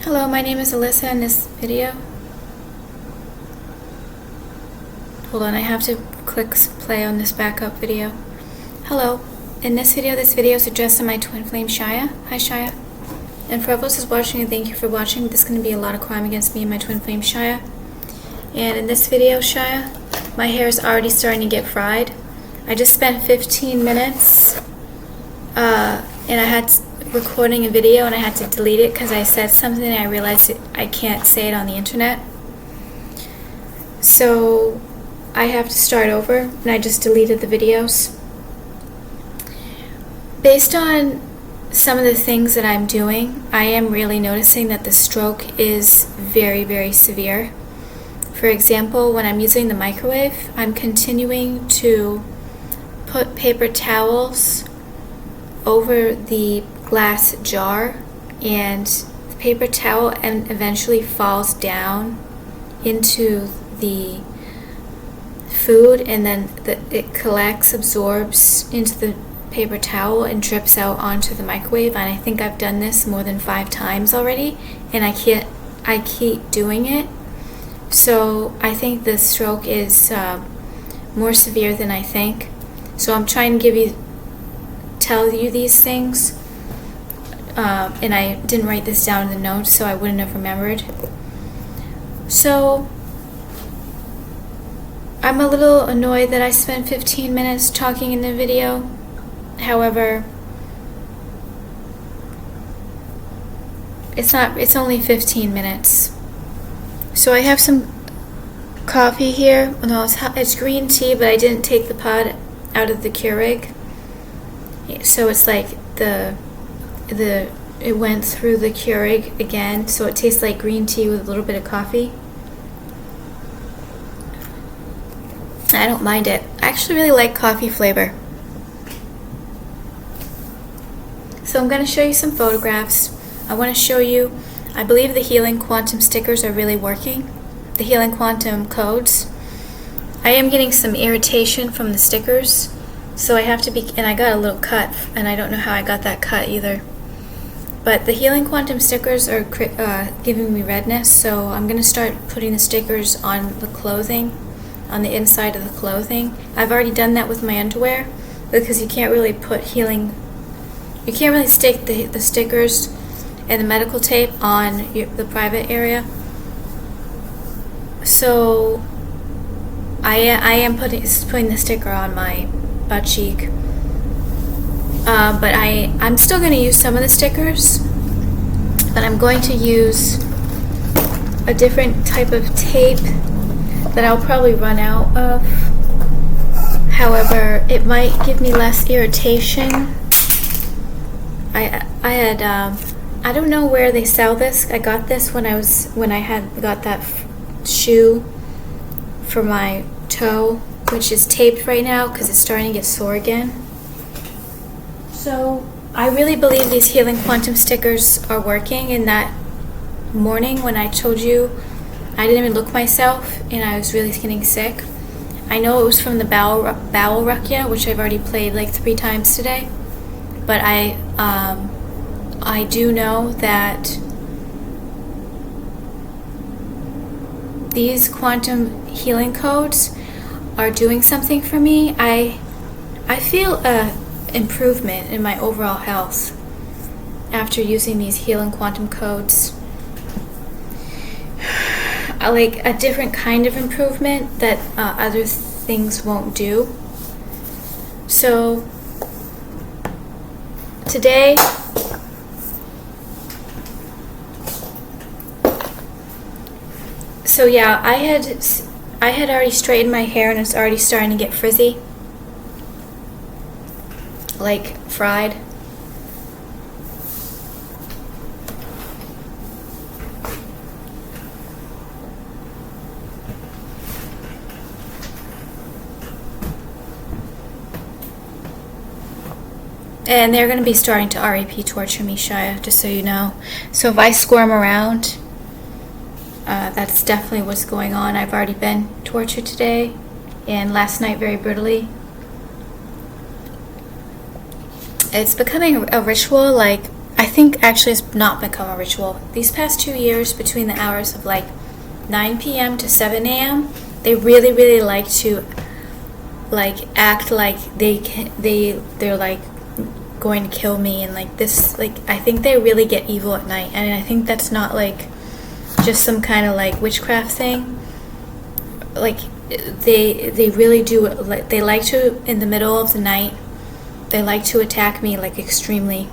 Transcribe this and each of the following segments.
Hello, my name is Alyssa. In this video, hold on, I have to click play on this backup video. Hello, in this video is addressed to my twin flame Shia. Hi Shia. And for everyone who's watching, thank you for watching. This is going to be a lot of crime against me and my twin flame Shia. And in this video, Shia, my hair is already starting to get fried. I just spent 15 minutes and I had recording a video and I had to delete it because I said something and I realized I can't say it on the internet. So I have to start over and I just deleted the videos. Based on some of the things that I'm doing, I am really noticing that the stroke is very, very severe. For example, when I'm using the microwave, I'm continuing to put paper towels over the glass jar, and the paper towel eventually falls down into the food, and then it collects, absorbs into the paper towel and drips out onto the microwave. And I think I've done this more than 5 times already, and I keep doing it. So I think the stroke is more severe than I think. So I'm trying to tell you these things, and I didn't write this down in the notes, so I wouldn't have remembered. So I'm a little annoyed that I spent 15 minutes talking in the video. However, it's only 15 minutes. So I have some coffee here. No, it's green tea, but I didn't take the pod out of the Keurig. So it's like it went through the Keurig again, so it tastes like green tea with a little bit of coffee. I don't mind it. I actually really like coffee flavor. So I'm going to show you some photographs. I want to show you, I believe the Healing Quantum stickers are really working. The Healing Quantum codes. I am getting some irritation from the stickers. So I have to and I got a little cut, and I don't know how I got that cut either. But the Healing Quantum stickers are giving me redness, so I'm going to start putting the stickers on the clothing, on the inside of the clothing. I've already done that with my underwear, because you can't really stick the stickers and the medical tape on the private area. So I am putting the sticker on my butt cheek, but I'm still going to use some of the stickers, but I'm going to use a different type of tape that I'll probably run out of. However, it might give me less irritation. I don't know where they sell this. I got this when I had got that shoe for my toe, which is taped right now because it's starting to get sore again. So I really believe these Healing Quantum stickers are working. In that morning when I told you I didn't even look myself and I was really getting sick, I know it was from the bowel rukia, which I've already played like 3 times today, but I do know that these quantum healing codes are doing something for me. I feel a improvement in my overall health after using these Healing Quantum codes. I like a different kind of improvement that other things won't do. So today I had already straightened my hair and it's already starting to get frizzy, like fried. And they're going to be starting to RAP torture me, Shia, just so you know. So if I squirm around, that's definitely what's going on. I've already been tortured today and last night very brutally. It's becoming a ritual. Like I think actually it's not become a ritual. These past 2 years, between the hours of like 9 p.m. to 7 a.m., they really, really like to like act like they're like going to kill me, and like this, like I think they really get evil at night, and I think that's not like just some kind of like witchcraft thing. Like they really do, like they like to, in the middle of the night, they like to attack me like extremely.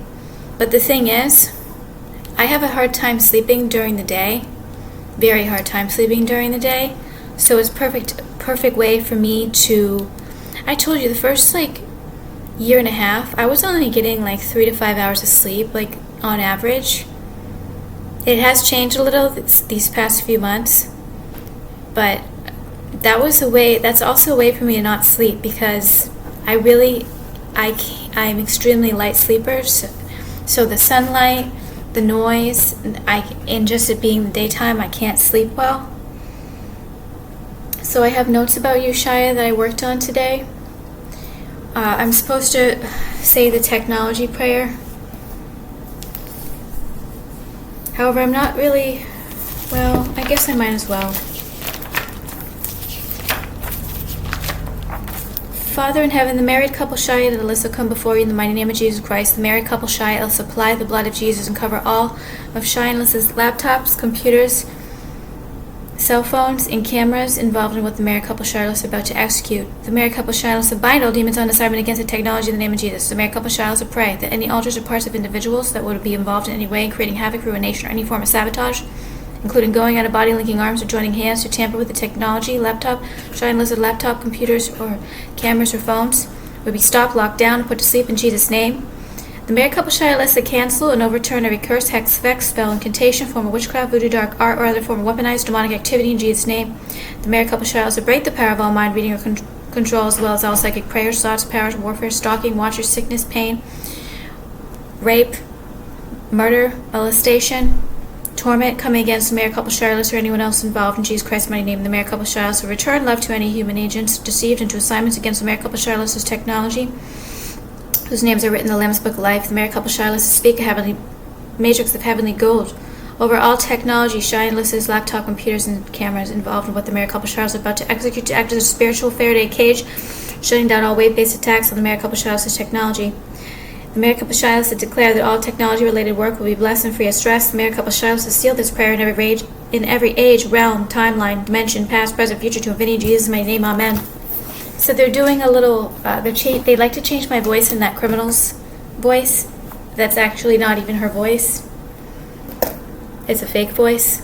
But the thing is, I have a hard time sleeping during the day, very hard time sleeping during the day. So it's perfect way for me to, I told you the first like year and a half, I was only getting like 3 to 5 hours of sleep, like on average. It has changed a little these past few months, but that's also a way for me to not sleep, because I'm extremely light sleeper. So the sunlight, the noise, and just it being the daytime, I can't sleep well. So I have notes about you, Shia, that I worked on today. I'm supposed to say the technology prayer. However, I'm not really, well, I guess I might as well. Father in heaven, the married couple Shia and Alyssa come before you in the mighty name of Jesus Christ. The married couple Shia will supply the blood of Jesus and cover all of Shia and Alyssa's laptops, computers, cell phones, and cameras involved in what the married couple Shia and Alyssa are about to execute. The married couple Shia and Alyssa bind all demons on assignment against the technology in the name of Jesus. The married couple Shia and Alyssa pray that any altars or parts of individuals that would be involved in any way in creating havoc, ruination, or any form of sabotage, including going out of body, linking arms, or joining hands to tamper with the technology, laptop, Shia and Alyssa's laptop, computers, or cameras or phones, would be stopped, locked down, and put to sleep in Jesus' name. The married couple Shia and Alyssa cancel and overturn every curse, hex, vex, spell, incantation, form of witchcraft, voodoo, dark art, or other form of weaponized demonic activity in Jesus' name. The married couple Shia and Alyssa break the power of all mind reading or control, as well as all psychic prayers, thoughts, powers, warfare, stalking, watchers, sickness, pain, rape, murder, molestation, torment coming against the married couple Shia and Alyssa or anyone else involved in Jesus Christ's mighty name. The married couple Shia and Alyssa return love to any human agents deceived into assignments against the married couple Shia and Alyssa's technology, whose names are written in the Lamb's Book of Life. The married couple Shia and Alyssa speak a heavenly matrix of heavenly gold over all technology, Shia and Alyssa's laptop, computers, and cameras involved in what the married couple Shia and Alyssa is about to execute, to act as a spiritual Faraday cage, shutting down all weight-based attacks on the married couple Shia and Alyssa's technology. The married couple Shia and Alyssa declare that all technology-related work will be blessed and free of stress. The married couple Shia and Alyssa seal this prayer in every age, realm, timeline, dimension, past, present, future, to infinity. In Jesus' mighty name, amen. So they're doing a little, they like to change my voice in that criminal's voice. That's actually not even her voice. It's a fake voice.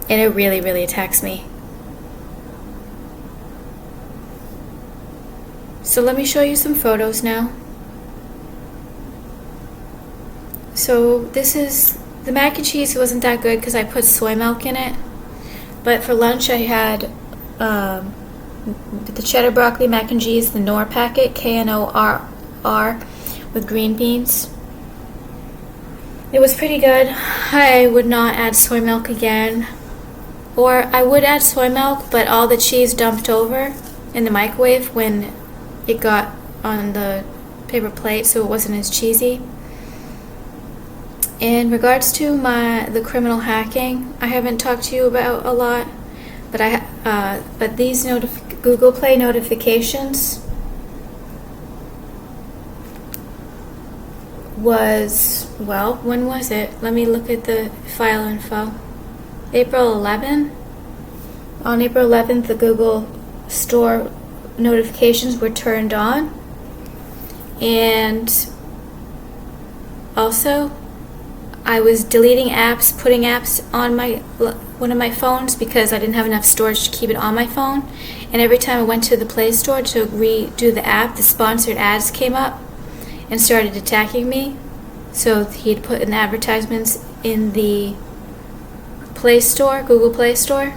And it really, really attacks me. So let me show you some photos now. So this is, the mac and cheese wasn't that good because I put soy milk in it. But for lunch I had the cheddar broccoli mac and cheese, the Knorr packet, Knorr, with green beans. It was pretty good. I would not add soy milk again. Or I would add soy milk, but all the cheese dumped over in the microwave when it got on the paper plate, so it wasn't as cheesy. In regards to the criminal hacking, I haven't talked to you about a lot, but these Google Play notifications was, well, when was it? Let me look at the file info. April 11th. On April 11th, the Google Store notifications were turned on, and also I was deleting apps, putting apps on one of my phones because I didn't have enough storage to keep it on my phone, and every time I went to the Play Store to redo the app, the sponsored ads came up and started attacking me. So he'd put in advertisements in the Play Store, Google Play Store.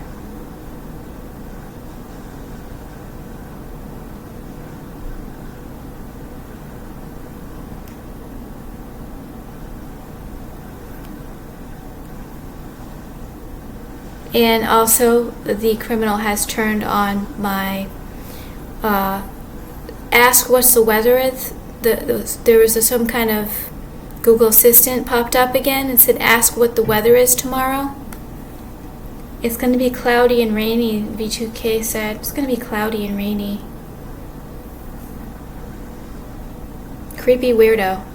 And also, the criminal has turned on my ask what's the weather is. There was some kind of Google Assistant popped up again and said, ask what the weather is tomorrow. It's going to be cloudy and rainy, V2K said. It's going to be cloudy and rainy. Creepy weirdo.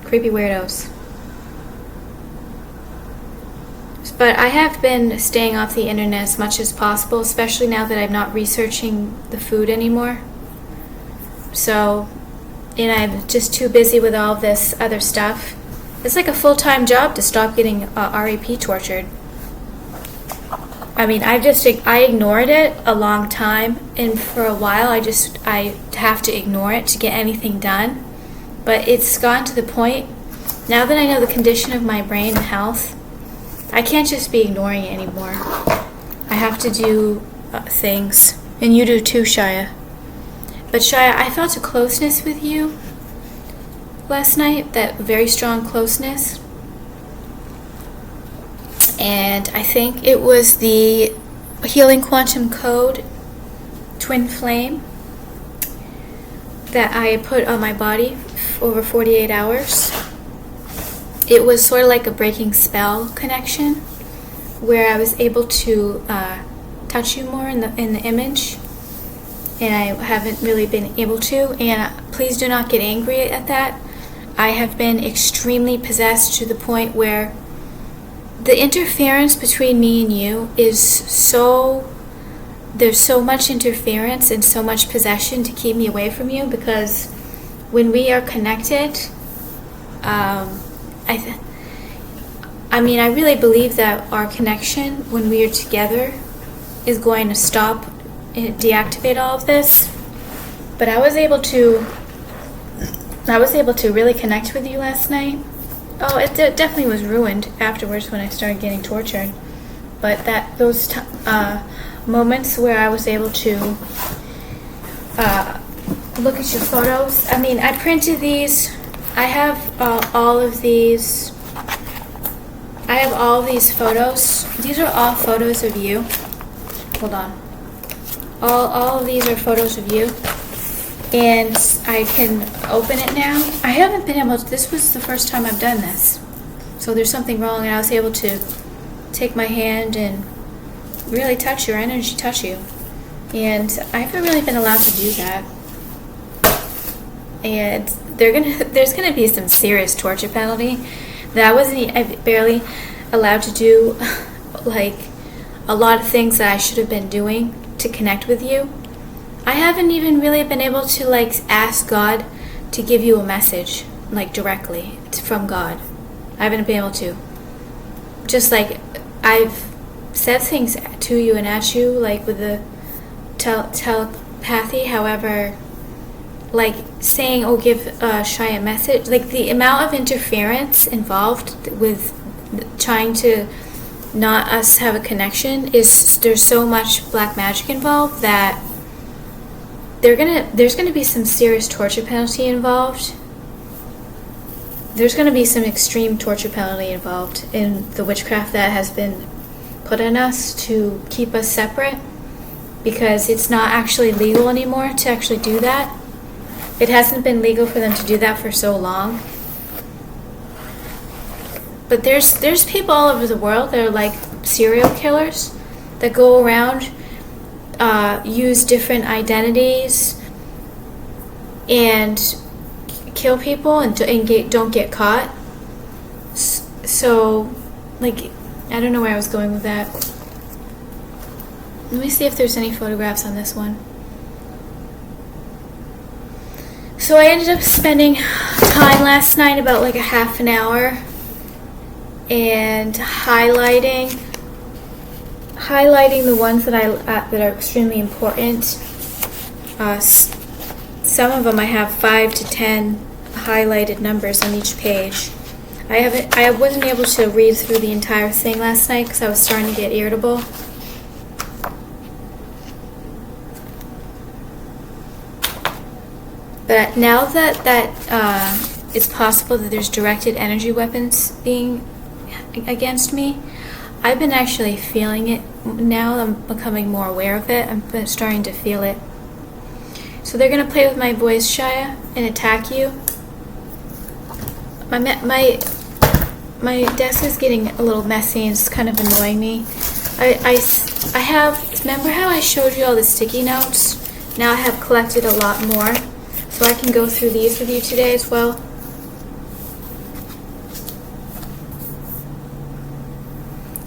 Creepy weirdos. But I have been staying off the internet as much as possible, especially now that I'm not researching the food anymore. So, and I'm just too busy with all this other stuff. It's like a full-time job to stop getting RAP tortured. I mean, I ignored it a long time, and for a while I have to ignore it to get anything done. But it's gotten to the point, now that I know the condition of my brain and health, I can't just be ignoring it anymore. I have to do things. And you do too, Shia. But Shia, I felt a closeness with you last night, that very strong closeness. And I think it was the Healing Quantum Code Twin Flame that I put on my body over 48 hours. It was sort of like a breaking spell connection where I was able to touch you more in the image, and I haven't really been able to. And please do not get angry at that. I have been extremely possessed to the point where the interference between me and you is there's so much interference and so much possession to keep me away from you, because when we are connected, I mean, I really believe that our connection, when we are together, is going to stop and deactivate all of this. But I was able to really connect with you last night. Oh, it definitely was ruined afterwards when I started getting tortured. But those moments where I was able to look at your photos. I mean, I printed these. I have all of these. I have all of these photos. These are all photos of you. Hold on. All of these are photos of you. And I can open it now. I haven't been able to, this was the first time I've done this. So there's something wrong, and I was able to take my hand and really touch your energy, touch you. And I haven't really been allowed to do that. And there's gonna be some serious torture penalty that I barely allowed to do, like a lot of things that I should have been doing to connect with you. I haven't even really been able to ask God to give you a message directly from God. I haven't been able to. Just I've said things to you and at you with the telepathy. However, saying, oh, give Shia a message, the amount of interference involved with trying to not us have a connection there's so much black magic involved that there's gonna be some serious torture penalty involved. There's gonna be some extreme torture penalty involved in the witchcraft that has been put on us to keep us separate, because it's not actually legal anymore to actually do that. It hasn't been legal for them to do that for so long. But there's people all over the world that are serial killers that go around, use different identities and kill people and don't get caught. So, I don't know where I was going with that. Let me see if there's any photographs on this one. So I ended up spending time last night, about a half an hour, and highlighting the ones that are extremely important. Some of them I have 5 to 10 highlighted numbers on each page. I wasn't able to read through the entire thing last night because I was starting to get irritable. But now that it's possible that there's directed energy weapons being against me, I've been actually feeling it now. I'm becoming more aware of it. I'm starting to feel it. So they're going to play with my voice, Shia, and attack you. my desk is getting a little messy and it's kind of annoying me. I have, remember how I showed you all the sticky notes? Now I have collected a lot more, so I can go through these with you today as well.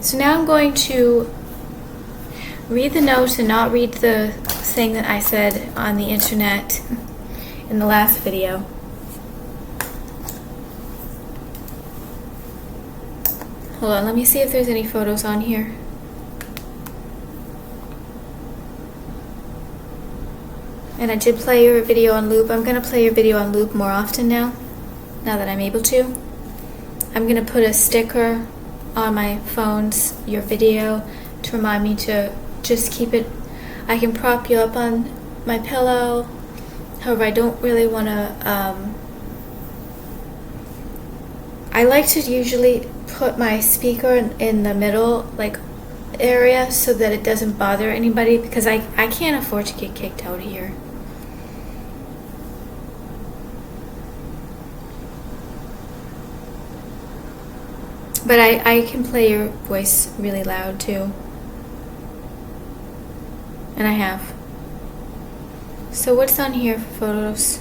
So now I'm going to read the notes and not read the thing that I said on the internet in the last video. Hold on, let me see if there's any photos on here. And I did play your video on loop. I'm going to play your video on loop more often now that I'm able to. I'm going to put a sticker on my phone's your video to remind me to just keep it. I can prop you up on my pillow. However, I don't really want to. I like to usually put my speaker in the middle area so that it doesn't bother anybody, because I can't afford to get kicked out here. But I can play your voice really loud too. And I have. So what's on here for photos?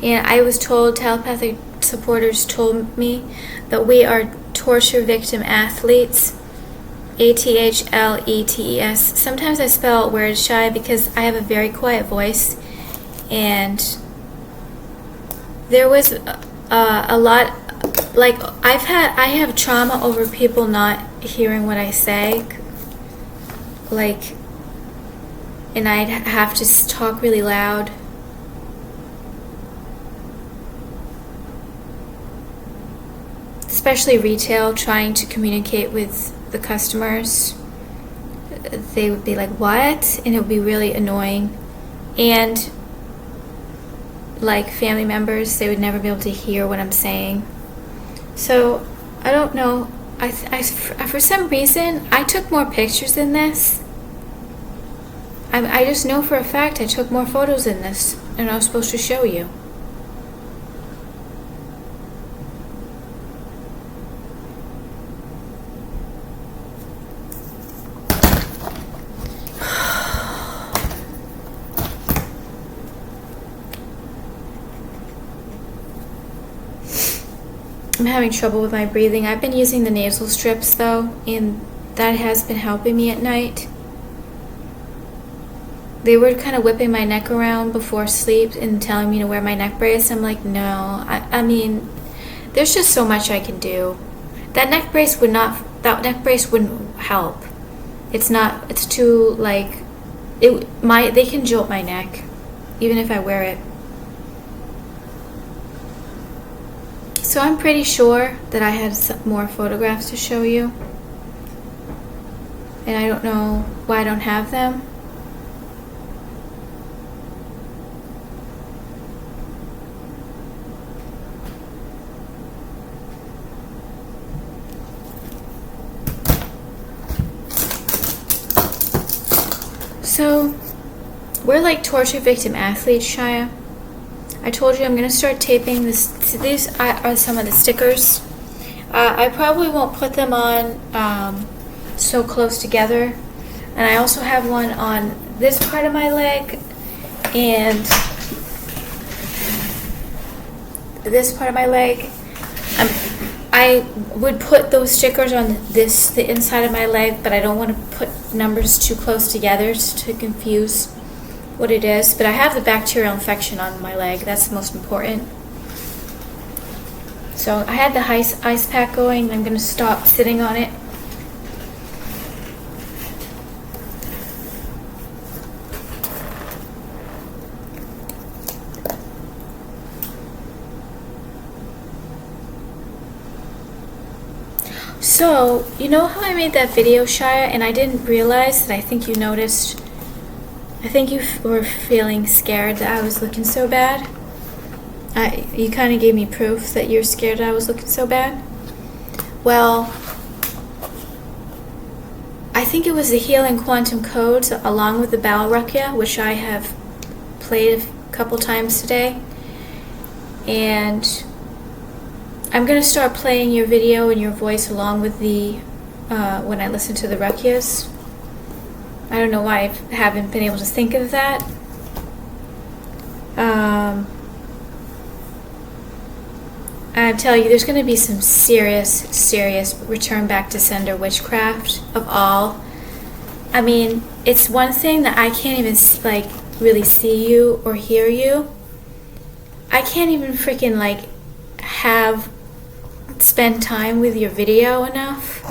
And I was told, telepathic supporters told me that we are torture victim athletes. ATHLETES. Sometimes I spell words shy because I have a very quiet voice, and there was a lot, I have trauma over people not hearing what I say, and I'd have to talk really loud. Especially retail, trying to communicate with the customers. They would be like, what? And it would be really annoying. And family members, they would never be able to hear what I'm saying. So I don't know. For some reason, I took more pictures than this. I just know for a fact I took more photos than this, and I was supposed to show you. I'm having trouble with my breathing. I've been using the nasal strips though, and that has been helping me at night. They were kind of whipping my neck around before sleep and telling me to wear my neck brace. I'm like, no. I mean, there's just so much I can do. That neck brace wouldn't help. It's too they can jolt my neck even if I wear it. So I'm pretty sure that I had some more photographs to show you, and I don't know why I don't have them. So we're like torture victim athletes, Shia. I told you I'm going to start taping this. These are some of the stickers. I probably won't put them on so close together. And I also have one on this part of my leg and this part of my leg. I would put those stickers on the inside of my leg, but I don't want to put numbers too close together to confuse what it is. But I have the bacterial infection on my leg. That's the most important. So I had the ice pack going. I'm going to stop sitting on it. So, you know how I made that video, Shia, and I didn't realize that I think you noticed. I think you were feeling scared that I was looking so bad. You kind of gave me proof that you're scared that I was looking so bad. Well, I think it was the Healing Quantum Codes along with the Balrakia, which I have played a couple times today. And I'm going to start playing your video and your voice along with the, when I listen to the Rakyas. I don't know why I haven't been able to think of that. I tell you, there's going to be some serious return back to sender witchcraft of all. I mean, it's one thing that I can't even like really see you or hear you. I can't even freaking like spend time with your video enough.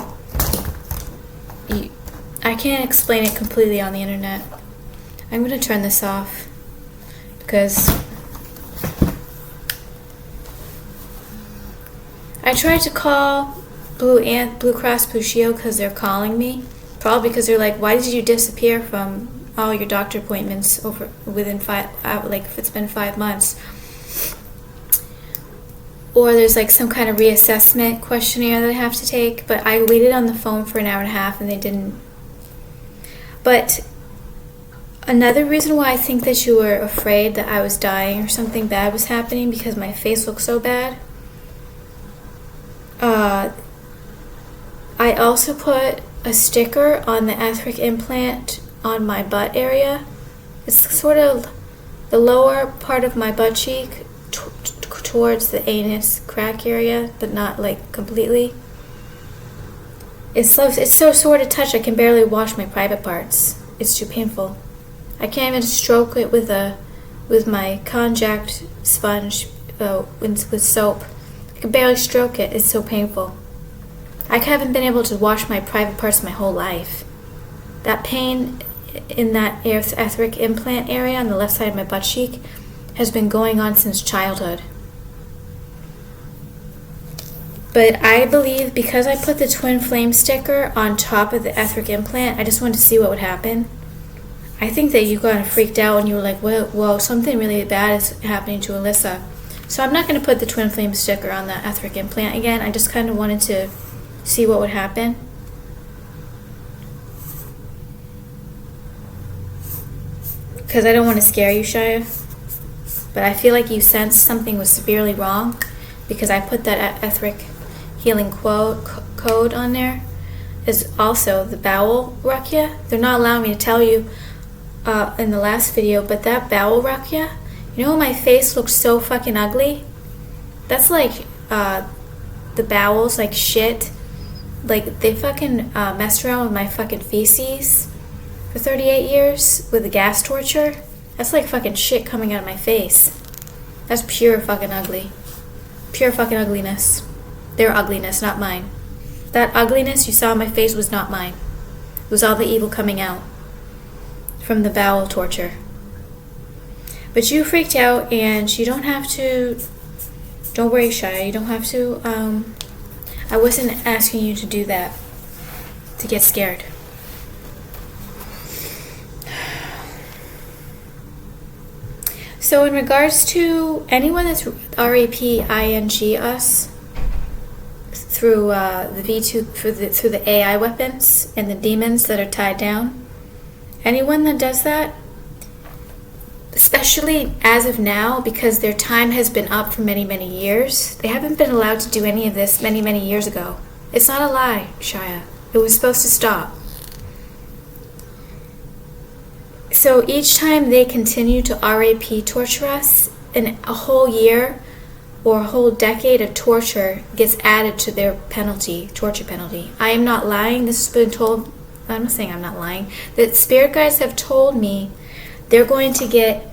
I can't explain it completely on the internet. I'm going to turn this off because I tried to call Blue Cross Blue Shield because they're calling me. Probably because they're like, why did you disappear from all your doctor appointments within if it's been 5 months? Or there's like some kind of reassessment questionnaire that I have to take. But I waited on the phone for an hour and a half and they didn't. But another reason why I think that you were afraid that I was dying or something bad was happening because my face looked so bad. I also put a sticker on the etheric implant on my butt area. It's sort of the lower part of my butt cheek towards the anus crack area, but not like completely. It's so sore to touch. I can barely wash my private parts. It's too painful. I can't even stroke it with my conjact sponge with soap. I can barely stroke it. It's so painful. I haven't been able to wash my private parts my whole life. That pain in that etheric implant area on the left side of my butt cheek has been going on since childhood. But I believe because I put the twin flame sticker on top of the etheric implant, I just wanted to see what would happen. I think that you got freaked out and you were like, whoa, something really bad is happening to Alyssa. So I'm not going to put the twin flame sticker on the etheric implant again. I just kind of wanted to see what would happen. Because I don't want to scare you, Shia. But I feel like you sensed something was severely wrong because I put that etheric healing code on there. Is also the bowel rakya. They're not allowing me to tell you in the last video, but that bowel rakya, you know my face looks so fucking ugly? That's like the bowels, like shit. Like they fucking messed around with my fucking feces for 38 years with the gas torture. That's like fucking shit coming out of my face. That's pure fucking ugly. Pure fucking ugliness. Their ugliness, not mine. That ugliness you saw on my face was not mine. It was all the evil coming out from the bowel torture. But you freaked out and you don't have to, don't worry, Shia, you don't have to, I wasn't asking you to do that, to get scared. So in regards to anyone that's RAPING us through the V2 through the AI weapons and the demons that are tied down, anyone that does that, especially as of now, because their time has been up for many, many years, they haven't been allowed to do any of this many, many years ago. It's not a lie, Shia. It was supposed to stop. So each time they continue to RAP torture us, a whole year or a whole decade of torture gets added to their penalty, torture penalty. I am not lying. This has been told. I'm not saying I'm not lying. The spirit guides have told me they're going to get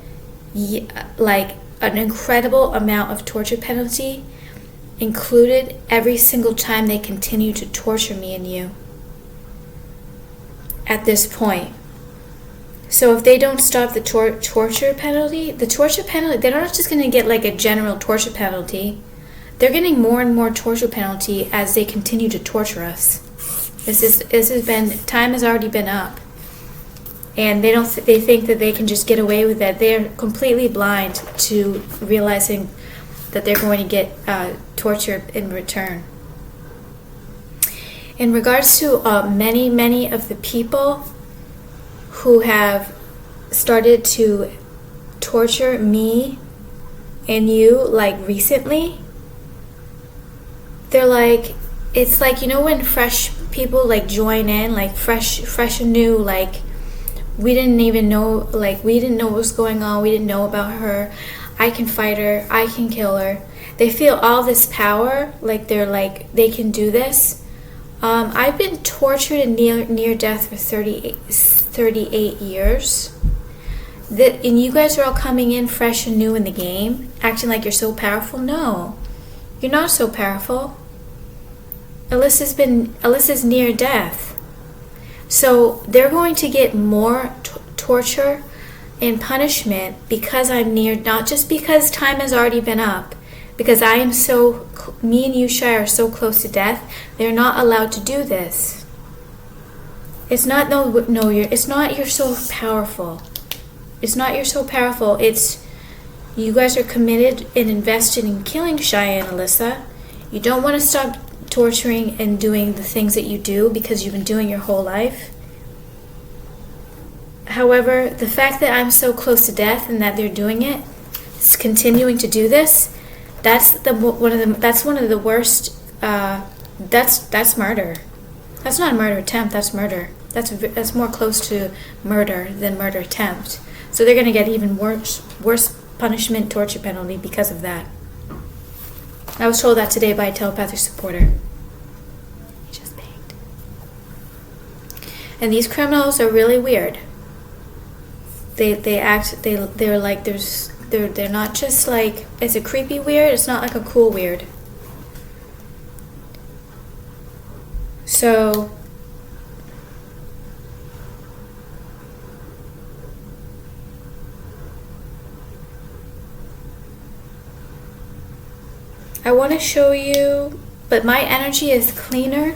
like an incredible amount of torture penalty included every single time they continue to torture me and you at this point. So if they don't stop the torture penalty, they're not just going to get like a general torture penalty. They're getting more and more torture penalty as they continue to torture us. Time has already been up. And they think that they can just get away with it. They're completely blind to realizing that they're going to get tortured in return. In regards to many of the people who have started to torture me and you, like, recently, they're like, it's like, when fresh people, like, join in, like, fresh and new, like, we didn't even know, like, we didn't know what was going on, we didn't know about her, I can fight her, I can kill her. They feel all this power, like, they're like, they can do this. I've been tortured and near death for 38 years. And you guys are all coming in fresh and new in the game, acting like you're so powerful. No, you're not so powerful. Alyssa's near death. So they're going to get more torture and punishment because I'm near, not just because time has already been up, because I am me and you, Shai, are so close to death. They're not allowed to do this. It's not, it's not you're so powerful. It's not you're so powerful. It's you guys are committed and invested in killing Shai and Alyssa. You don't want to stop torturing and doing the things that you do because you've been doing your whole life. However, the fact that I'm so close to death and that they're doing it, continuing to do this, that's one of the worst. That's murder. That's not a murder attempt. That's murder. That's more close to murder than murder attempt. So they're going to get even worse punishment, torture penalty because of that. I was told that today by a telepathic supporter. He just banged. And these criminals are really weird. They're like they're not just like, it's a creepy weird, it's not like a cool weird. So I want to show you, but my energy is cleaner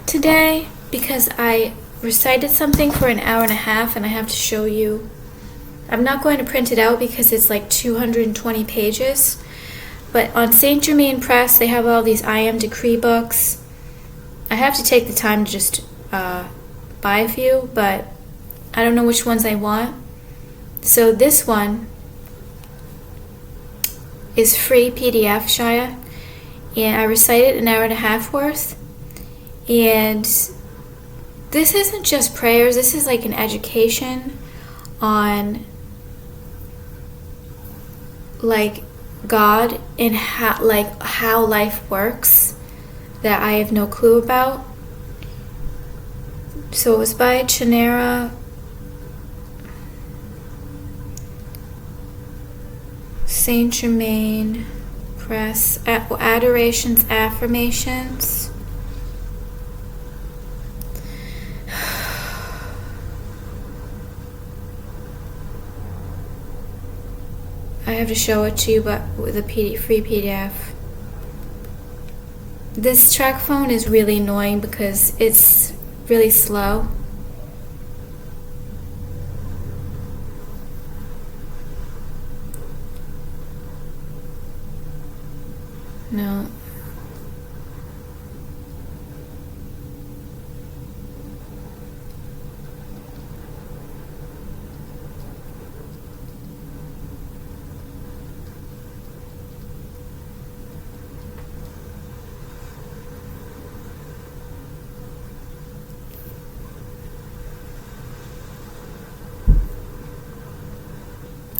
today because I recited something for an hour and a half and I have to show you. I'm not going to print it out because it's like 220 pages, but on Saint Germain Press they have all these I Am Decree books. I have to take the time to just buy a few, but I don't know which ones I want. So this one is free PDF, Shia, and I recited an hour and a half worth. And this isn't just prayers, this is like an education on like God and how life works that I have no clue about. So it was by Chanera Saint Germain Press, Adorations, Affirmations. I have to show it to you, but with a free PDF. This track phone is really annoying because it's really slow. No.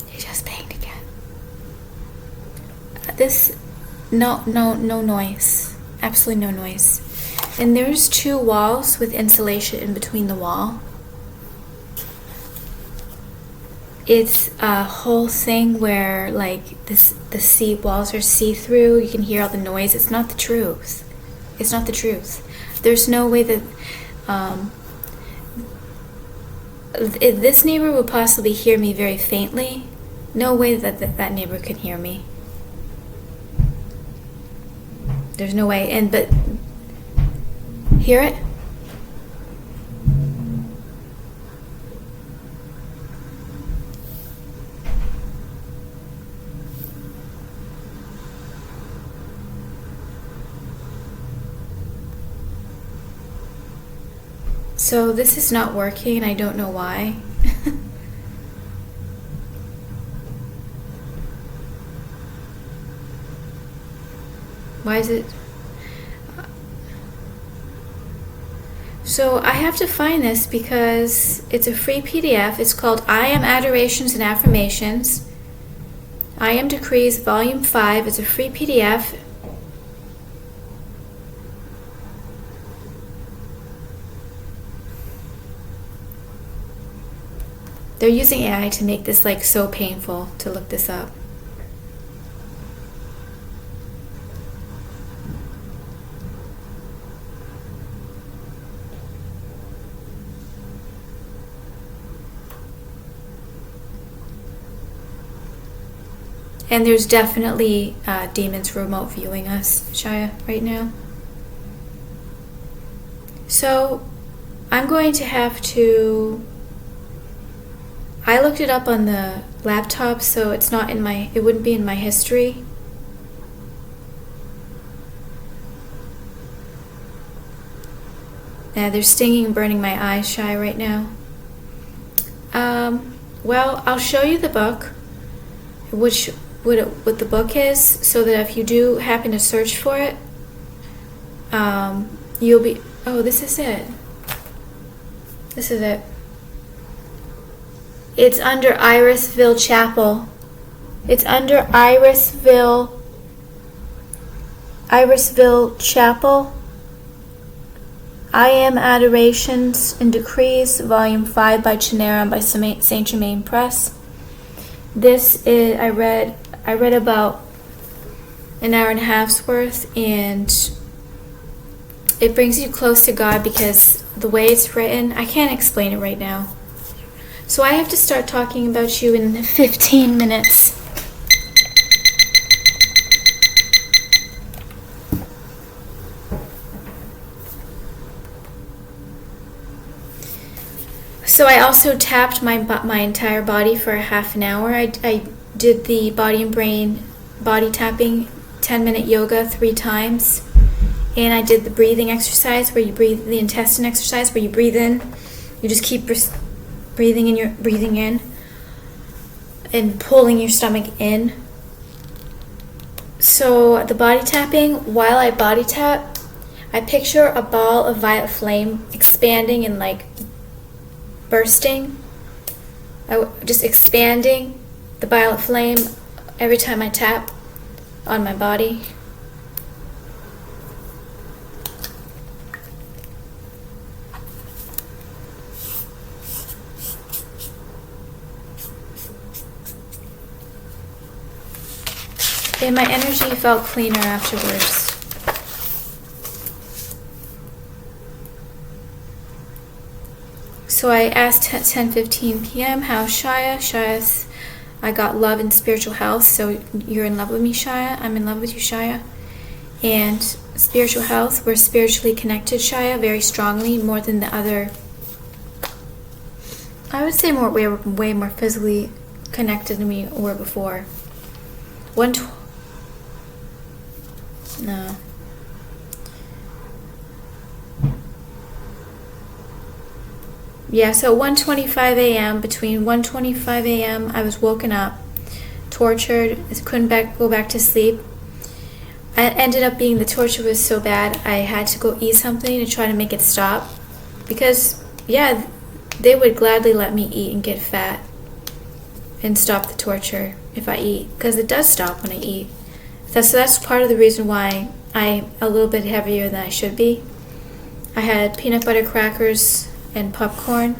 He just banged again. No noise. Absolutely no noise. And there's 2 walls with insulation in between the wall. It's a whole thing where like the walls are see-through. You can hear all the noise. It's not the truth. It's not the truth. There's no way that this neighbor would possibly hear me very faintly. No way that neighbor can hear me. There's no way. But hear it? So this is not working and I don't know why. Why is it? So I have to find this because it's a free PDF. It's called I Am Adorations and Affirmations. I Am Decrees, Volume 5. It's a free PDF. They're using AI to make this like so painful to look this up. And there's definitely demons remote viewing us, Shaya, right now. So I'm going to have to... I looked it up on the laptop, so it's not in my... It wouldn't be in my history. Yeah, they're stinging and burning my eyes, Shaya, right now. Well, I'll show you the book, what the book is, so that if you do happen to search for it, you'll be... Oh, this is it. This is it. It's under Irisville Chapel. It's under Irisville Chapel. I Am Adorations and Decrees, Volume 5 by Chinera by Saint Germain Press. This is, I read about an hour and a half's worth, and it brings you close to God because the way it's written, I can't explain it right now. So I have to start talking about you in 15 minutes. So I also tapped my entire body for a half an hour. I did the body and brain body tapping 10-minute yoga 3 times. And I did the breathing exercise where you breathe, the intestine exercise where you breathe in. You just keep breathing in and pulling your stomach in. So the body tapping, while I body tap, I picture a ball of violet flame expanding and like bursting. Just expanding the violet flame every time I tap on my body. And my energy felt cleaner afterwards. So I asked at 10:15 p.m. how's Shaya? Shaya's, I got love and spiritual health. So you're in love with me, Shaya. I'm in love with you, Shaya. And spiritual health, we're spiritually connected, Shaya, very strongly, more than the other. I would say we're way more physically connected than we were before. No. Yeah, so 1:25 a.m., between 1:25 a.m., I was woken up, tortured, couldn't go back to sleep. It ended up being the torture was so bad, I had to go eat something to try to make it stop. Because, yeah, they would gladly let me eat and get fat and stop the torture if I eat. Because it does stop when I eat. So that's part of the reason why I'm a little bit heavier than I should be. I had peanut butter crackers and popcorn.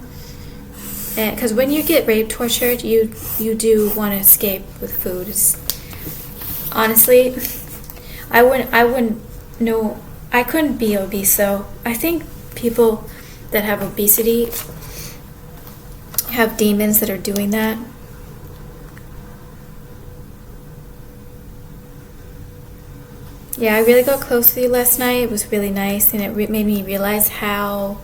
Because when you get rape tortured, you do want to escape with food. Honestly, I wouldn't know. I couldn't be obese though. I think people that have obesity have demons that are doing that. Yeah, I really got close with you last night. It was really nice, and it made me realize how...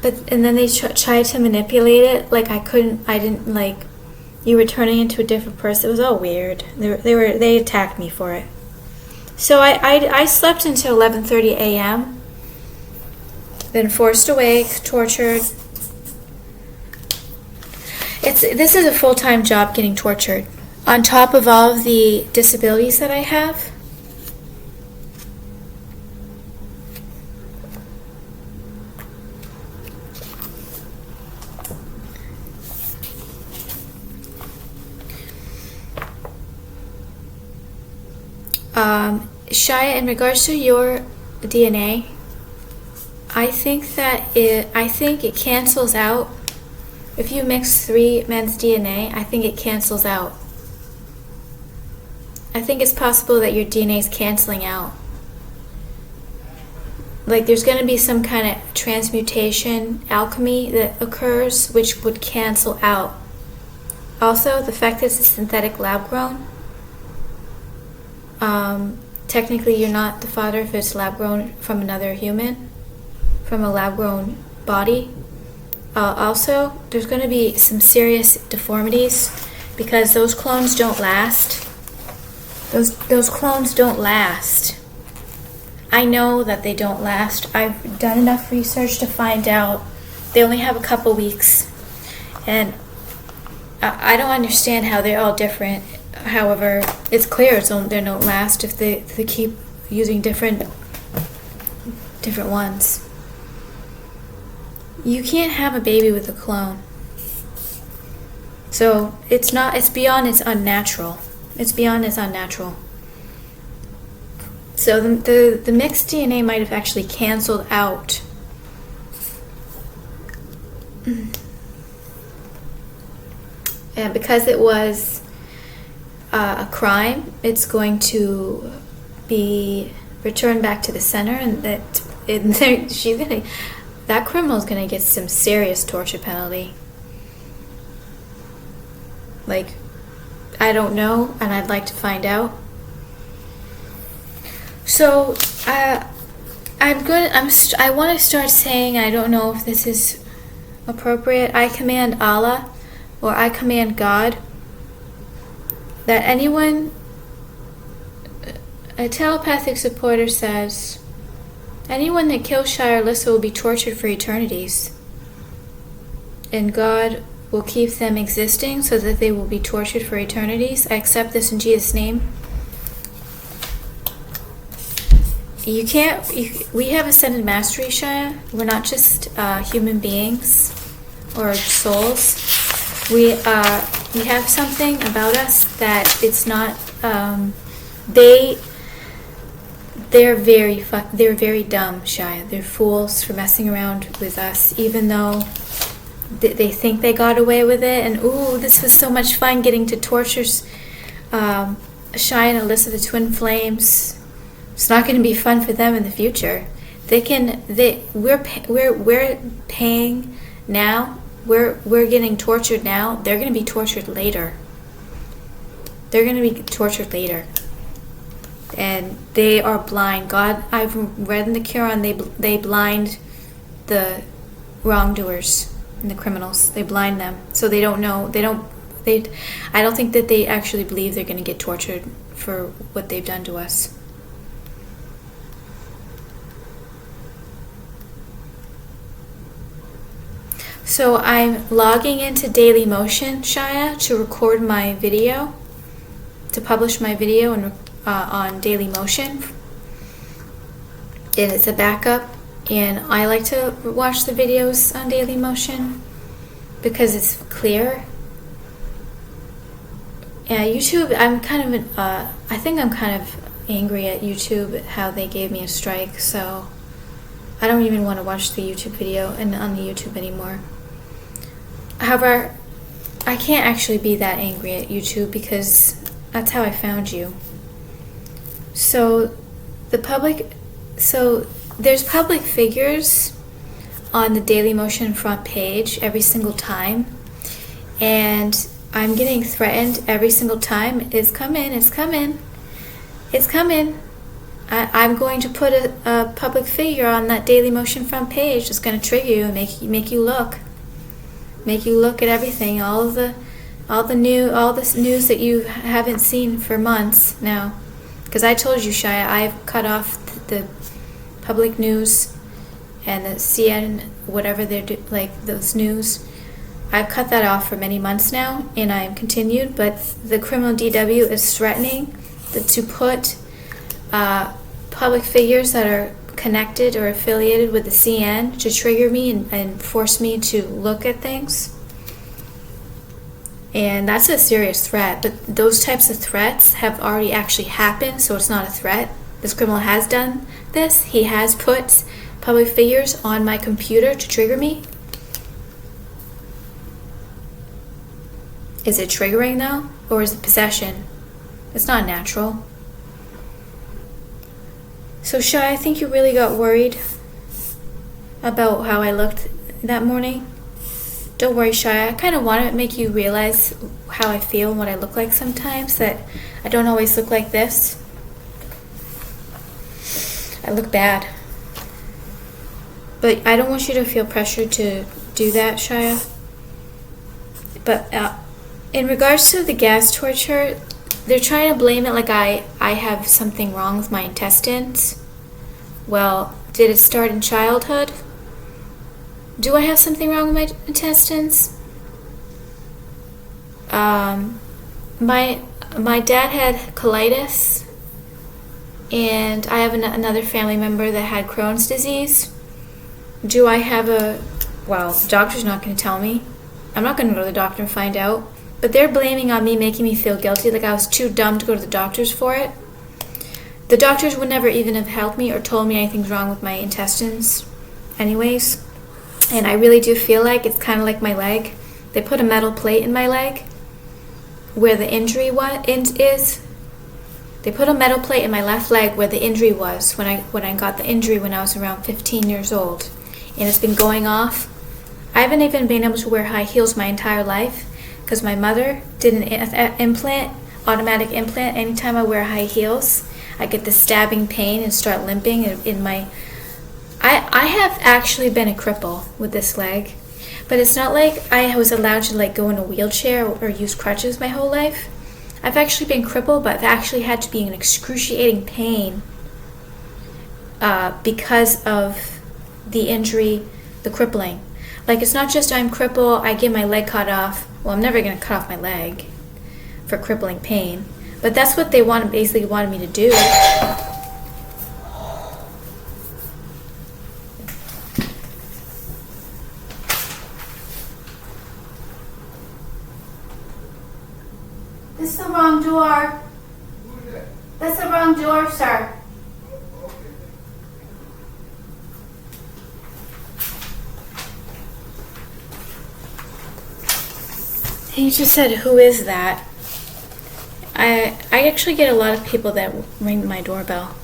And then they tried to manipulate it. Like, I didn't, like... You were turning into a different person. It was all weird. They attacked me for it. So I slept until 11:30 a.m. Then forced awake, tortured. This is a full-time job getting tortured. On top of all of the disabilities that I have. Shia, in regards to your DNA, I think it cancels out. If you mix 3 men's DNA, I think it cancels out. I think it's possible that your DNA is canceling out. Like there's going to be some kind of transmutation, alchemy that occurs, which would cancel out. Also, the fact that it's a synthetic lab grown, technically you're not the father if it's lab grown from another human, from a lab grown body. Also, there's going to be some serious deformities because those clones don't last. Those clones don't last. I know that they don't last. I've done enough research to find out they only have a couple weeks. And I don't understand how they're all different. However, it's clear they don't last if they keep using different ones. You can't have a baby with a clone. So it's beyond its unnatural. It's beyond its unnatural. So the mixed DNA might have actually canceled out. And because it was a crime, it's going to be returned back to the center, and that criminal's gonna get some serious torture penalty. Like, I don't know, and I'd like to find out. So I want to start saying, I don't know if this is appropriate, I command Allah, or I command God, that a telepathic supporter says, anyone that kills Shia or Alyssa will be tortured for eternities. And God will keep them existing so that they will be tortured for eternities. I accept this in Jesus' name. We have ascended mastery, Shia. We're not just human beings or souls. We have something about us that it's not. They're very dumb, Shia. They're fools for messing around with us, even though they think they got away with it. And ooh, this was so much fun getting to torture Shia and Alyssa, the twin flames. It's not going to be fun for them in the future. We're paying now. We're getting tortured now. They're going to be tortured later. And they are blind. God, I've read in the Quran, they blind the wrongdoers and the criminals. They blind them, so they don't know. I don't think that they actually believe they're going to get tortured for what they've done to us. So I'm logging into Daily Motion, Shia, to record my video, to publish my video on Daily Motion. And it's a backup, and I like to watch the videos on Daily Motion because it's clear. Yeah, YouTube, I think I'm kind of angry at YouTube how they gave me a strike, so I don't even want to watch the YouTube video on the YouTube anymore. However, I can't actually be that angry at YouTube because that's how I found you. So there's public figures on the Daily Motion front page every single time, and I'm getting threatened every single time. It's coming. I'm going to put a public figure on that Daily Motion front page. It's going to trigger you and make you look at everything, all this news that you haven't seen for months now. Because I told you, Shia, I've cut off the public news and the CN, whatever they're like those news. I've cut that off for many months now, and I am continued. But the criminal DW is threatening to put public figures that are connected or affiliated with the CN to trigger me and force me to look at things. And that's a serious threat. But those types of threats have already actually happened, so it's not a threat. This criminal has done this. He has put public figures on my computer to trigger me. Is it triggering though? Or is it possession? It's not natural. So Shy, I think you really got worried about how I looked that morning. Don't worry, Shy. I kind of want to make you realize how I feel and what I look like sometimes, that I don't always look like this. I look bad. But I don't want you to feel pressured to do that, Shia. But in regards to the gas torture, they're trying to blame it like I have something wrong with my intestines. Well, did it start in childhood? Do I have something wrong with my intestines? My dad had colitis, and I have another family member that had Crohn's disease. Do I have well, the doctor's not going to tell me. I'm not going to go to the doctor and find out. But they're blaming on me, making me feel guilty, like I was too dumb to go to the doctors for it. The doctors would never even have helped me or told me anything's wrong with my intestines anyways. And I really do feel like it's kind of like my leg. They put a metal plate in my leg where the injury is. They put a metal plate in my left leg where the injury was when I got the injury when I was around 15 years old. And it's been going off. I haven't even been able to wear high heels my entire life because my mother did an automatic implant. Anytime I wear high heels, I get the stabbing pain and start limping in my... I have actually been a cripple with this leg, but it's not like I was allowed to go in a wheelchair or use crutches my whole life. I've actually been crippled, but I've actually had to be in excruciating pain because of the injury, the crippling. It's not just I'm crippled, I get my leg cut off. Well, I'm never going to cut off my leg for crippling pain. But that's what they basically wanted me to do. This is the wrong door. That's the wrong door, sir. He just said, "Who is that?" I actually get a lot of people that ring my doorbell.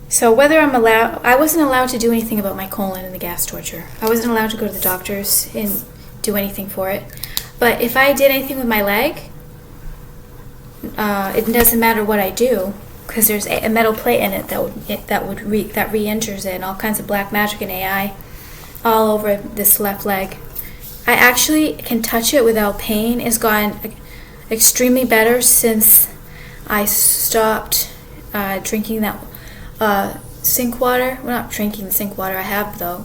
So whether I wasn't allowed to do anything about my colon and the gas torture. I wasn't allowed to go to the doctors and do anything for it. But if I did anything with my leg, it doesn't matter what I do, because there's a metal plate in it that re-injures it, and all kinds of black magic and AI all over this left leg. I actually can touch it without pain. It's gotten extremely better since I stopped drinking that sink water. Well, not drinking the sink water. I have though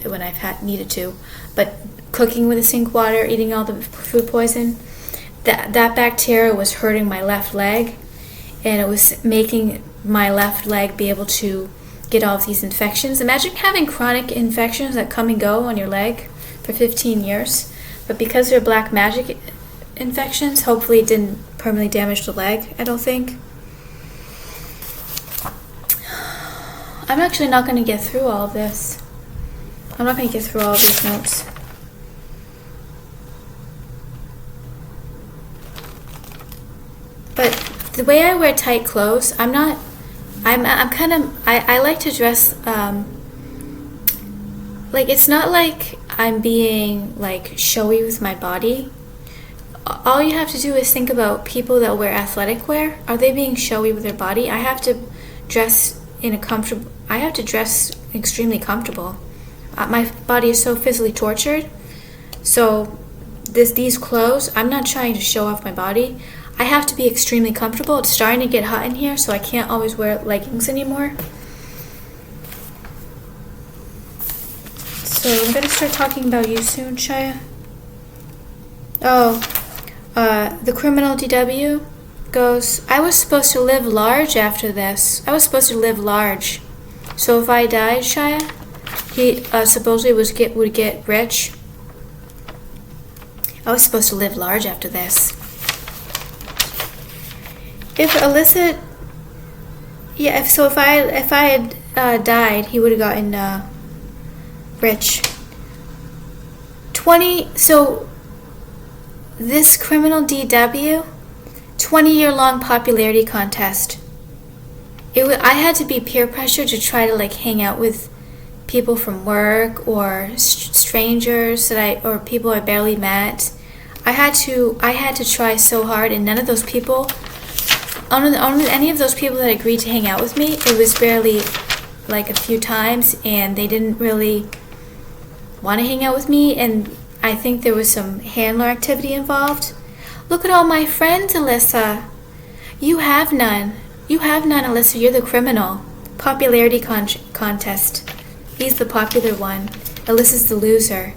when I've needed to, but cooking with the sink water, eating all the food poison. That bacteria was hurting my left leg, and it was making my left leg be able to get all of these infections. Imagine having chronic infections that come and go on your leg for 15 years. But because they're black magic infections, hopefully it didn't permanently damage the leg, I don't think. I'm actually not going to get through all of this. I'm not going to get through all of these notes. But the way I wear tight clothes, I like to dress, it's not like I'm being, showy with my body. All you have to do is think about people that wear athletic wear. Are they being showy with their body? I have to dress extremely comfortable. My body is so physically tortured. So these clothes, I'm not trying to show off my body. I have to be extremely comfortable. It's starting to get hot in here, so I can't always wear leggings anymore. So I'm going to start talking about you soon, Shia. Oh, the criminal DW goes, I was supposed to live large after this. I was supposed to live large. So if I died, Shia, he supposedly would get rich. I was supposed to live large after this. If Alyssa, yeah, if I had died, he would have gotten rich. So this criminal DW, 20-year-long popularity contest. I had to be peer pressure to try to like hang out with people from work or strangers or people I barely met. I had to try so hard, and none of those people, only any of those people that agreed to hang out with me, it was barely like a few times, and they didn't really want to hang out with me, and I think there was some handler activity involved. Look at all my friends, Alyssa. You have none. You have none, Alyssa. You're the criminal. Popularity contest. He's the popular one. Alyssa's the loser.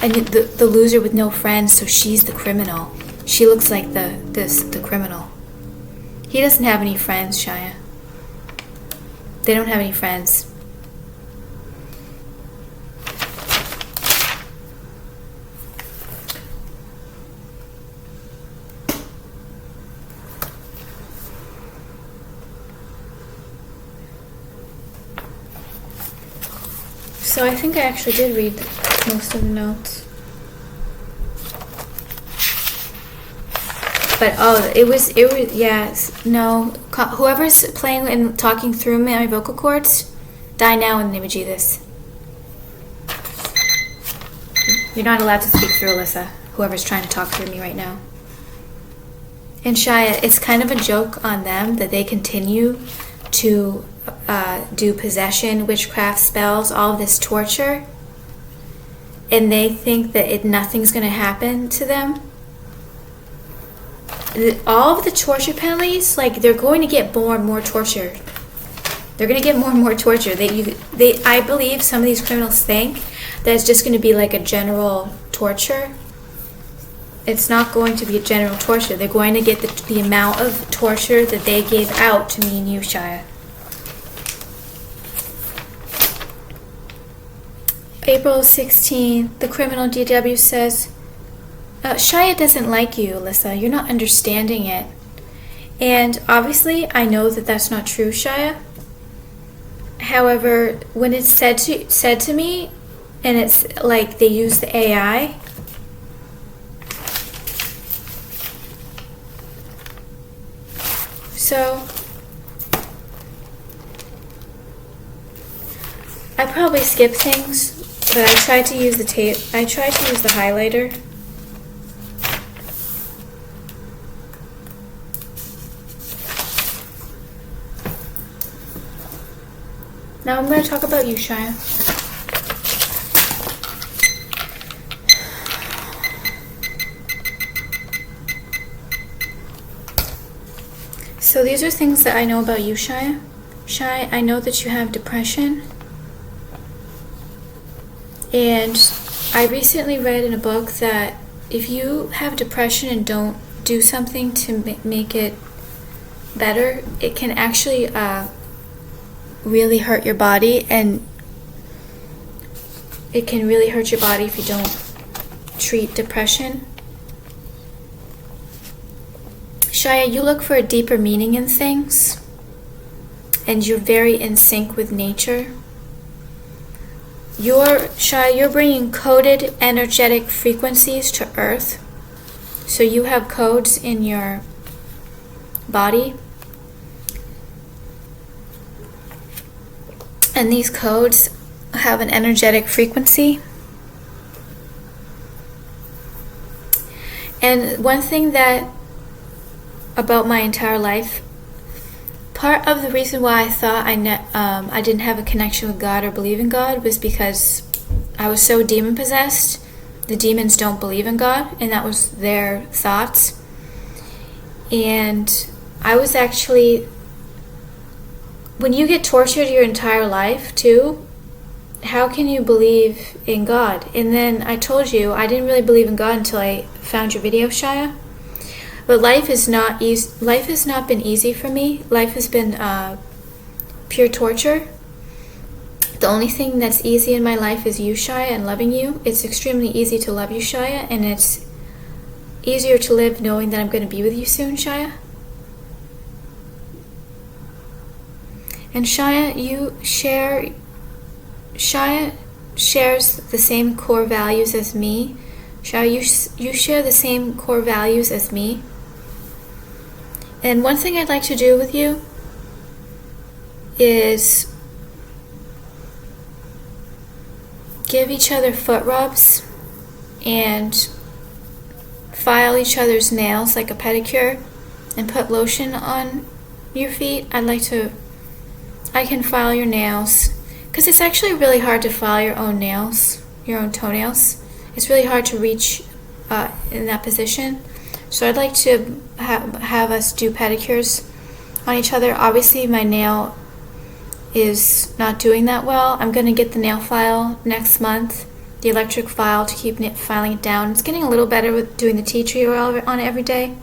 And the loser with no friends, so she's the criminal. She looks like the criminal. He doesn't have any friends, Shia. They don't have any friends. So I think I actually did read most of the notes. But whoever's playing and talking through my vocal cords, die now in the name of Jesus. You're not allowed to speak through Alyssa, whoever's trying to talk through me right now. And Shia, it's kind of a joke on them that they continue to do possession, witchcraft, spells, all of this torture, and they think that nothing's going to happen to them. All of the torture penalties, like, they're going to get more and more torture. They're going to get more and more torture. I believe some of these criminals think that it's just going to be like a general torture. It's not going to be a general torture. They're going to get the amount of torture that they gave out to me and you, Shia. April 16th, the criminal DW says, Shia doesn't like you, Alyssa. You're not understanding it. And obviously, I know that that's not true, Shia. However, when it's said to me, and it's like they use the AI, so I probably skip things, but I tried to use the tape. I tried to use the highlighter. Now I'm going to talk about you, Shia. So these are things that I know about you, Shia. Shia, I know that you have depression. And I recently read in a book that if you have depression and don't do something to make it better, it can actually really hurt your body, and it can really hurt your body if you don't treat depression. Shia, you look for a deeper meaning in things, and you're very in sync with nature. Shia, you're bringing coded energetic frequencies to Earth. So you have codes in your body. And these codes have an energetic frequency. And one thing that about my entire life, part of the reason why I thought I didn't have a connection with God or believe in God was because I was so demon possessed. The demons don't believe in God, and that was their thoughts. And I was actually, when you get tortured your entire life too, how can you believe in God? And then I told you I didn't really believe in God until I found your video, Shia. But life is not easy. Life has not been easy for me. Life has been pure torture. The only thing that's easy in my life is you, Shia, and loving you. It's extremely easy to love you, Shia, and it's easier to live knowing that I'm going to be with you soon, Shia. And Shia shares the same core values as me. Shia, you share the same core values as me. And one thing I'd like to do with you is give each other foot rubs and file each other's nails like a pedicure and put lotion on your feet. I can file your nails because it's actually really hard to file your own nails, your own toenails. It's really hard to reach in that position. So I'd like to have us do pedicures on each other. Obviously my nail is not doing that well. I'm going to get the nail file next month, the electric file, to keep filing it down. It's getting a little better with doing the tea tree oil on it every day.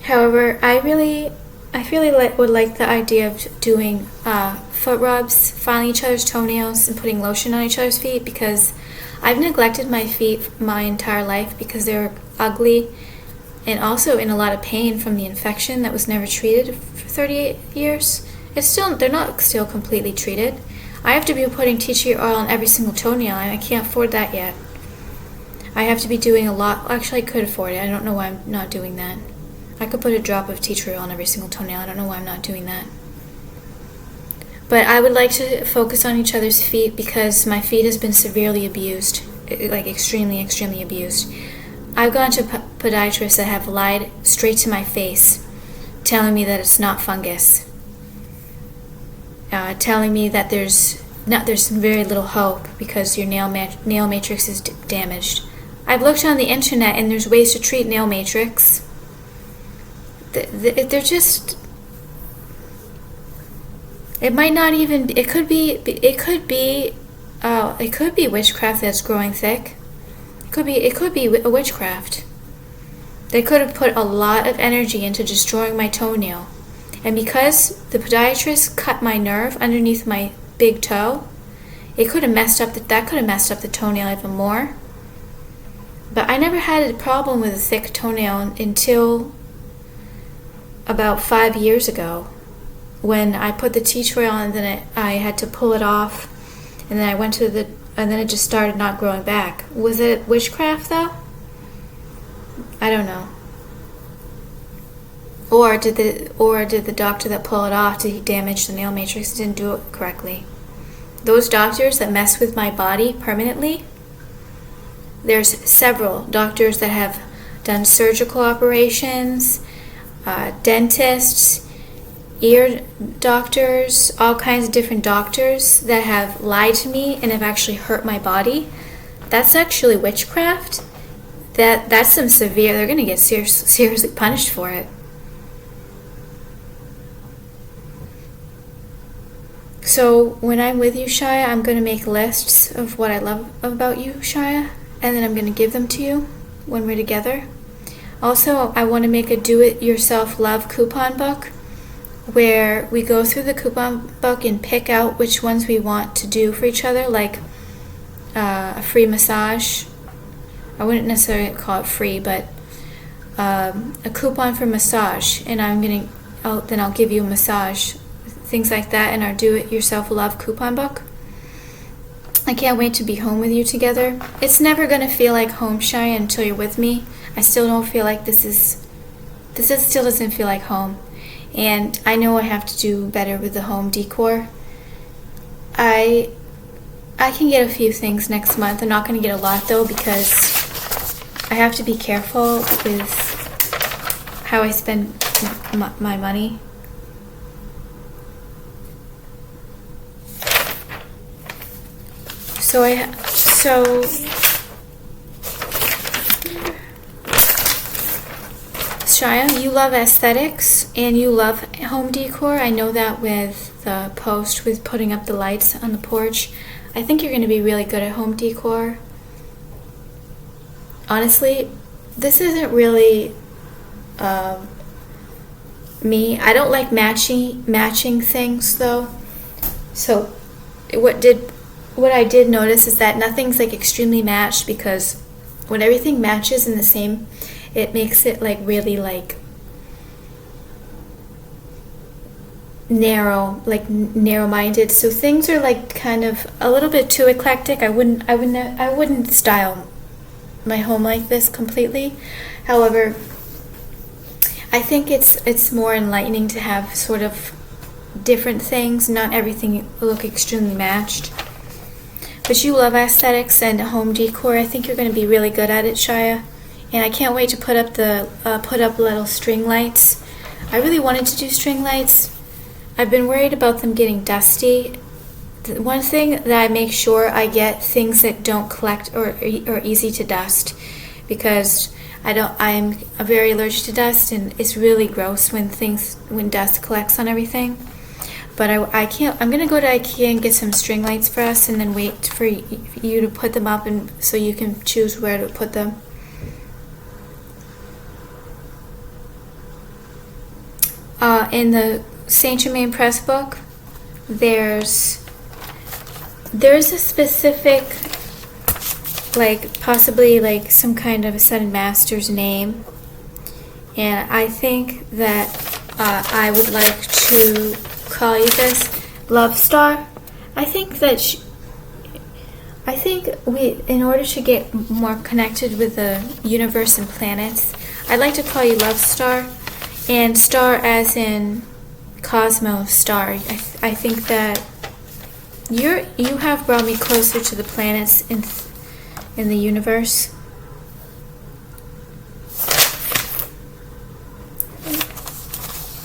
However, I really would like the idea of doing foot rubs, filing each other's toenails, and putting lotion on each other's feet, because I've neglected my feet my entire life because they're ugly and also in a lot of pain from the infection that was never treated for 38 years. They're not still completely treated. I have to be putting tea tree oil on every single toenail, and I can't afford that yet. I have to be doing a lot. Actually, I could afford it. I don't know why I'm not doing that. I could put a drop of tea tree oil on every single toenail. I don't know why I'm not doing that. But I would like to focus on each other's feet because my feet has been severely abused, like extremely, extremely abused. I've gone to podiatrists that have lied straight to my face, telling me that it's not fungus, telling me that there's very little hope because your nail matrix is damaged. I've looked on the internet and there's ways to treat nail matrix. They're just. It might not even. It could be witchcraft that's growing thick. It could be a witchcraft. They could have put a lot of energy into destroying my toenail, and because the podiatrist cut my nerve underneath my big toe, it could have messed up the toenail even more. But I never had a problem with a thick toenail until about 5 years ago, when I put the tea tree on and then I had to pull it off, and then and then it just started not growing back. Was it witchcraft though? I don't know. Or did the doctor that pulled it off, did he damage the nail matrix? Didn't do it correctly. Those doctors that mess with my body permanently, there's several doctors that have done surgical operations, dentists, ear doctors, all kinds of different doctors that have lied to me and have actually hurt my body. That's actually witchcraft. That's some severe. They're going to get seriously punished for it. So when I'm with you, Shia, I'm going to make lists of what I love about you, Shia, and then I'm going to give them to you when we're together. Also, I want to make a do-it-yourself love coupon book where we go through the coupon book and pick out which ones we want to do for each other, like a free massage. I wouldn't necessarily call it free, but a coupon for massage, and then I'll give you a massage, things like that, in our do-it-yourself love coupon book. I can't wait to be home with you together. It's never going to feel like home, Shia, until you're with me. I still don't feel like this still doesn't feel like home. And I know I have to do better with the home decor. I can get a few things next month. I'm not going to get a lot though, because I have to be careful with how I spend my money. So Shia, you love aesthetics and you love home decor. I know that with the post with putting up the lights on the porch. I think you're going to be really good at home decor. Honestly, this isn't really me. I don't like matching things though. So what I did notice is that nothing's like extremely matched, because when everything matches in the same, it makes it like really like narrow-minded. So things are like kind of a little bit too eclectic. I wouldn't style my home like this completely. However, I think it's more enlightening to have sort of different things, not everything look extremely matched. But you love aesthetics and home decor. I think you're going to be really good at it, Shia. And I can't wait to put up little string lights. I really wanted to do string lights. I've been worried about them getting dusty. The one thing that I make sure I get things that don't collect or are easy to dust, because I'm very allergic to dust, and it's really gross when dust collects on everything. But I can't. I'm gonna go to IKEA and get some string lights for us, and then wait for you to put them up, and so you can choose where to put them. In the Saint Germain Press book, there's a specific, like possibly like some kind of a Sun Master's name, and I think that I would like to call you this Love Star. I think in order to get more connected with the universe and planets, I'd like to call you Love Star, and star as in cosmos star. I think that you have brought me closer to the planets in the universe.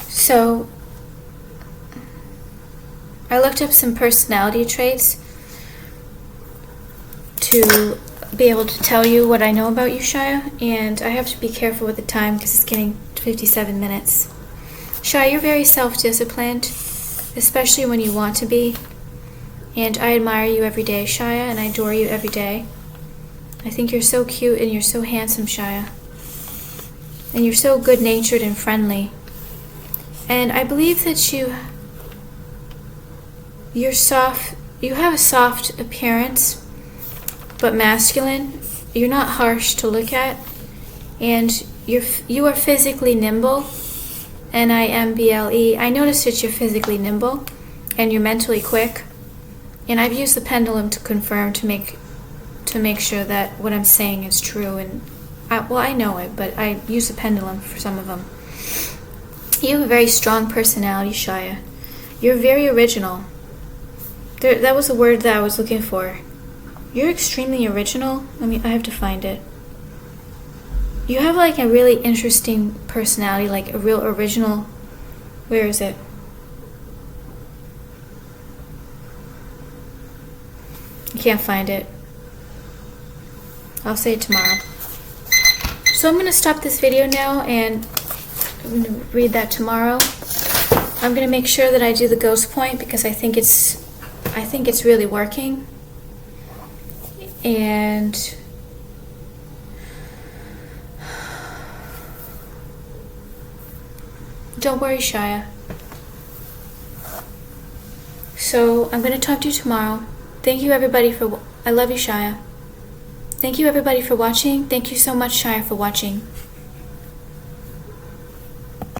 So I looked up some personality traits to be able to tell you what I know about you, Shia, and I have to be careful with the time because it's getting 57 minutes. Shia, you're very self-disciplined, especially when you want to be, and I admire you every day, Shia, and I adore you every day. I think you're so cute and you're so handsome, Shia, and you're so good-natured and friendly, and I believe that you're soft. You have a soft appearance, but masculine. You're not harsh to look at, and you are physically nimble. NIMBLE. I noticed that you're physically nimble, and you're mentally quick. And I've used the pendulum to confirm, to make sure that what I'm saying is true. And I know it, but I use the pendulum for some of them. You have a very strong personality, Shia. You're very original. That was the word that I was looking for. You're extremely original. I have to find it. You have like a really interesting personality, like a real original. Where is it? I can't find it. I'll say it tomorrow. So I'm going to stop this video now, and I'm going to read that tomorrow. I'm going to make sure that I do the ghost point, because I think it's really working. And don't worry, Shia. So I'm going to talk to you tomorrow. Thank you, everybody, I love you, Shia. Thank you, everybody, for watching. Thank you so much, Shia, for watching.